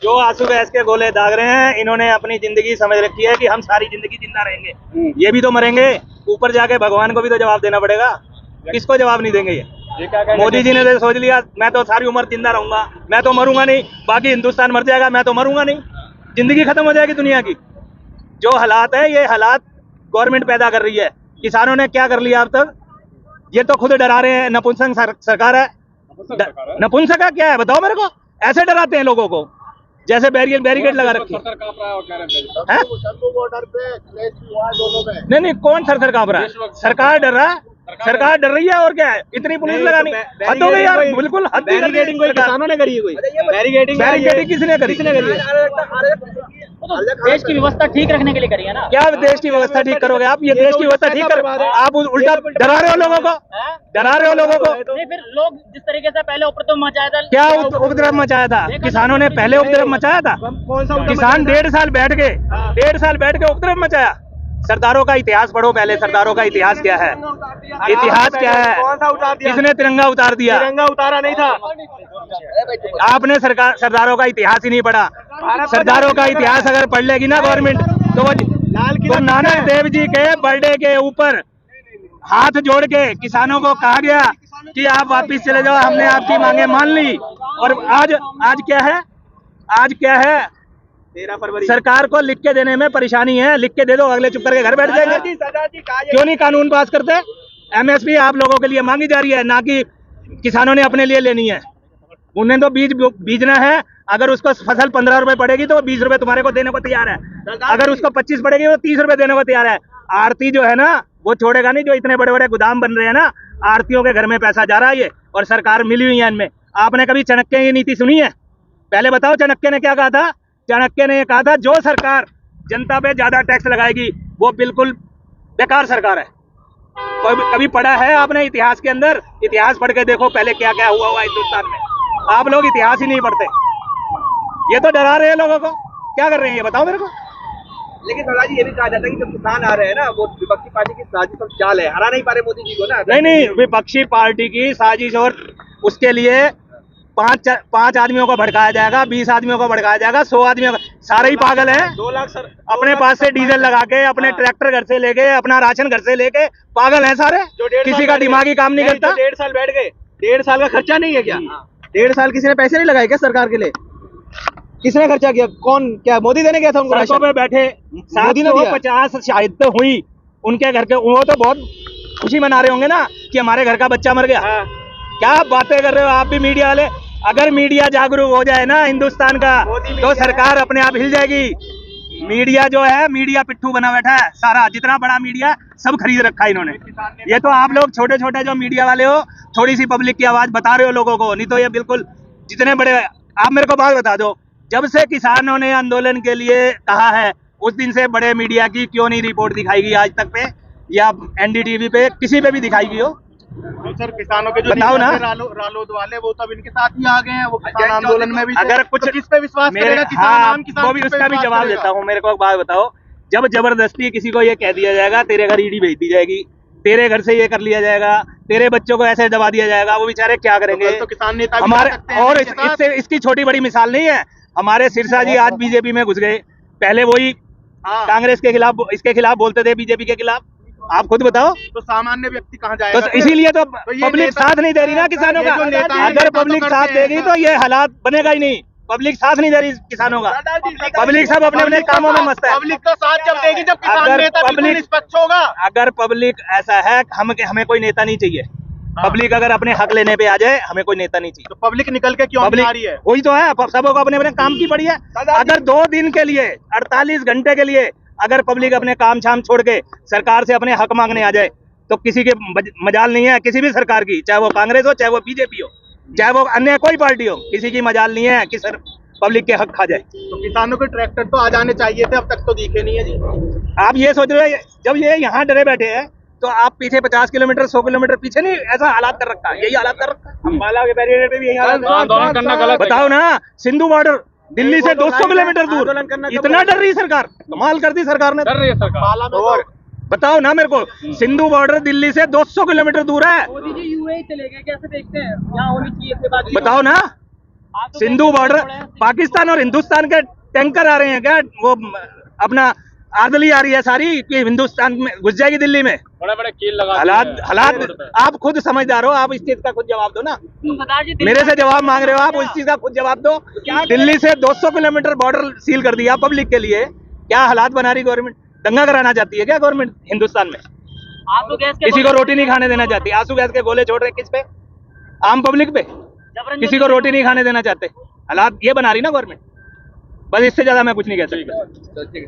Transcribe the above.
जो आंसू गैस के गोले दाग रहे हैं, इन्होंने अपनी जिंदगी समझ रखी है कि हम सारी जिंदगी जिंदा रहेंगे। ये भी तो मरेंगे, ऊपर जाके भगवान को भी तो जवाब देना पड़ेगा। किसको जवाब नहीं देंगे ये? मोदी जी ने तो सोच लिया मैं तो सारी उम्र जिंदा रहूंगा, मैं तो मरूंगा नहीं, बाकी हिंदुस्तान मर जाएगा, मैं तो मरूंगा नहीं, जिंदगी खत्म हो जाएगी दुनिया की। जो हालात है, ये हालात गवर्नमेंट पैदा कर रही है। किसानों ने क्या कर लिया अब तक? ये तो खुद डरा रहे हैं। नपुंसक सरकार है। नपुंसक क्या है बताओ मेरे को? ऐसे डराते हैं लोगों को जैसे बैरिकेड लगा रखी है। नहीं नहीं, कौन सर कांप रहा है? सरकार डर रहा है, सरकार डर रही है और क्या है? इतनी पुलिस लगानी हद हो गई यार, बिल्कुल हद। बैरिकेडिंग कोई किसानों ने करी है? कोई बैरिकेडिंग किसने करी? देश की व्यवस्था ठीक रखने के लिए करी है ना। क्या देश की व्यवस्था ठीक करोगे आप? ये देश की व्यवस्था ठीक कर, आप उल्टा डरा रहे हो लोगों को, डरा रहे हो लोगों को। नहीं, फिर लोग जिस तरीके से पहले उपद्रव मचाया था, क्या उपद्रव मचाया था? किसानों ने पहले उपद्रव मचाया था? किसान 1.5 साल बैठ के उपद्रव मचाया। सरदारों का इतिहास पढ़ो पहले, सरदारों का इतिहास क्या है? इतिहास क्या है? किसने तिरंगा उतार दिया? तिरंगा उतारा नहीं था। आपने सरदारों का इतिहास ही नहीं पढ़ा। सरदारों का इतिहास अगर पढ़ लेगी ना गवर्नमेंट तो नानक देव जी के बर्थडे के ऊपर हाथ जोड़ के किसानों को कहा गया कि आप वापिस चले जाओ, हमने आपकी मांगे मान ली। और आज क्या है? आज क्या है? 13 फरवरी। सरकार को लिख के देने में परेशानी है। लिख के दे दो, अगले चुप करके घर बैठ जाएंगे। क्यों नहीं कानून पास करते? एमएसपी आप लोगों के लिए मांगी जा रही है, ना कि किसानों ने अपने लिए लेनी है। उन्हें तो बीज बीजना है। अगर उसको फसल 15 रुपए पड़ेगी तो 20 रुपए तुम्हारे को देने को तैयार है। अगर उसको 25 पड़ेगी तो 30 रुपए देने को तैयार है। आरती जो है ना, वो छोड़ेगा नहीं। जो इतने बड़े बड़े गोदाम बन रहे हैं ना, आरतियों के घर में पैसा जा रहा है ये, और सरकार मिली हुई है इनमें। आपने कभी चाणक्य की नीति सुनी है? पहले बताओ, चाणक्य ने क्या कहा था? चाणक्य ने कहा था जो सरकार जनता पे ज्यादा टैक्स लगाएगी वो बिल्कुल बेकार सरकार है। कभी पढ़ा है आपने इतिहास के अंदर? इतिहास पढ़ के देखो पहले क्या क्या हुआ हिंदुस्तान में। आप लोग इतिहास ही नहीं पढ़ते। ये तो डरा रहे हैं लोगों को। क्या कर रहे हैं ये बताओ मेरे को? लेकिन सरदार जी, ये भी कहा जाता है कि जब किसान आ रहे हैं ना, वो विपक्षी पार्टी की साजिश और चाल है, हरा नहीं पा रहे मोदी जी को ना। नहीं, विपक्षी पार्टी की साजिश, और उसके लिए पांच आदमियों को भड़काया जाएगा, 20 आदमियों को भड़काया जाएगा, 100 आदमियों को। सारे ही पागल हैं। 2 लाख सर अपने पास से डीजल लगा के, अपने ट्रैक्टर घर से लेके, अपना राशन घर से लेके पागल हैं सारे। किसी का दिमागी काम नहीं करता। 1.5 साल बैठ गए। 1.5 साल का खर्चा नहीं है क्या? 1.5 साल किसी ने पैसे नहीं लगाए क्या सरकार के लिए? किसने खर्चा किया? कौन? क्या मोदी देने गया था उनको? सड़कों पे बैठे 750 शहादत हुई उनके घर के, वो तो बहुत खुशी मना रहे होंगे ना कि हमारे घर का बच्चा मर गया। क्या बातें कर रहे हो आप भी मीडिया वाले? अगर मीडिया जागरूक हो जाए ना हिंदुस्तान का, तो सरकार अपने आप हिल जाएगी। मीडिया जो है, मीडिया पिट्ठू बना बैठा है सारा। जितना बड़ा मीडिया सब खरीद रखा है इन्होंने। ये तो आप लोग छोटे छोटे जो मीडिया वाले हो, थोड़ी सी पब्लिक की आवाज बता रहे हो लोगों को, नहीं तो ये बिल्कुल जितने बड़े। आप मेरे को बात बता दो, जब से किसानों ने आंदोलन के लिए कहा है, उस दिन से बड़े मीडिया की क्यों नहीं रिपोर्ट दिखाई गई आज तक पे, या एनडीटीवी पे, किसी पे भी दिखाई गई हो? तो सर, किसानों के जो बताओ ना। रालोद वाले वो तब इनके साथ ही आ गए हैं। वो किसान आंदोलन में भी अगर कुछ तो किस पे विश्वास करेगा किसान? आम किसान वो भी किस पे उसका भी विश्वास जवाब करेगा? देता हूँ। मेरे को एक बात बताओ, जब जबरदस्ती किसी को ये कह दिया जाएगा तेरे घर ईडी भेज दी जाएगी, तेरे घर से ये कर लिया जाएगा, तेरे बच्चों को ऐसे दबा दिया जाएगा, वो बेचारे क्या करेंगे? तो किसान नेता हमारे, और इसकी छोटी बड़ी मिसाल नहीं है। हमारे सिरसा जी आज बीजेपी में घुस गए। पहले वही कांग्रेस के खिलाफ, इसके खिलाफ बोलते थे, बीजेपी के खिलाफ। आप खुद बताओ। तो सामान्य व्यक्ति कहाँ जाएगा? तो इसीलिए तो पब्लिक साथ नहीं दे रही ना किसानों का। अगर पब्लिक साथ देगी तो ये हालात बनेगा ही नहीं। पब्लिक साथ नहीं दे रही किसानों का। पब्लिक सब अपने अपने कामों में मस्त है। पब्लिक का साथ जब देगी, जब किसान नेता बिल्कुल निष्पक्ष होगा। अगर पब्लिक ऐसा है, हमें कोई नेता नहीं चाहिए। पब्लिक अगर अपने हक लेने पे आ जाए, हमें कोई नेता नहीं चाहिए। तो पब्लिक निकल के क्यों नहीं आ रही है? वही तो है, सबों को अपने अपने काम की पड़ी है। अगर 2 दिन के लिए, 48 घंटे के लिए अगर पब्लिक अपने काम शाम छोड़ के सरकार से अपने हक मांगने आ जाए, तो किसी के मजाल नहीं है, किसी भी सरकार की, चाहे वो कांग्रेस हो, चाहे वो बीजेपी हो, चाहे वो अन्य कोई पार्टी हो, किसी की मजाल नहीं है कि सर पब्लिक के हक खा जाए। तो किसानों के ट्रैक्टर तो आ जाने चाहिए थे, अब तक तो दिखे नहीं है जी। आप ये सोच रहे हैं, जब ये यहाँ डरे बैठे हैं, तो आप पीछे 50 किलोमीटर 100 किलोमीटर पीछे नहीं ऐसा हालात कर रखा है? यही हालात कर रखा है। अम्बाला के बैरियर पे भी यही हालात। बताओ ना, सिंधु बॉर्डर दिल्ली से 200 किलोमीटर दूर, इतना डर रही सरकार? कमाल कर दी सरकार ने। डर रही है सरकार। और बताओ ना मेरे को, सिंधु बॉर्डर दिल्ली से 200 किलोमीटर दूर है। मोदी जी यूएई चले गए, कैसे देखते हैं? यहाँ होनी चाहिए बात। बताओ ना, तो सिंधु कहते हैं बॉर्डर पाकिस्तान और हिंदुस्तान के टैंकर आ रहे हैं क्या? वो अपना आर्दली आ रही है सारी कि हिंदुस्तान में घुस जाएगी दिल्ली में। बड़े बड़े कील लगा हालात आप खुद समझदार हो, आप इस चीज का खुद जवाब दो ना। तो सरदार जी मेरे से जवाब मांग रहे हो आप, उस चीज का खुद जवाब दो। दिल्ली से 200 किलोमीटर बॉर्डर सील कर दिया पब्लिक के लिए, क्या हालात बना रही गवर्नमेंट? दंगा कराना चाहती है क्या गवर्नमेंट हिंदुस्तान में? आंसू गैस के किसी को रोटी नहीं खाने देना चाहती, आंसू गैस के गोले छोड़ रहे किस पे? आम पब्लिक पे। जबरन किसी को रोटी नहीं खाने देना चाहते, हालात ये बना रही ना गवर्नमेंट। बस इससे ज्यादा मैं कुछ नहीं कह सकता।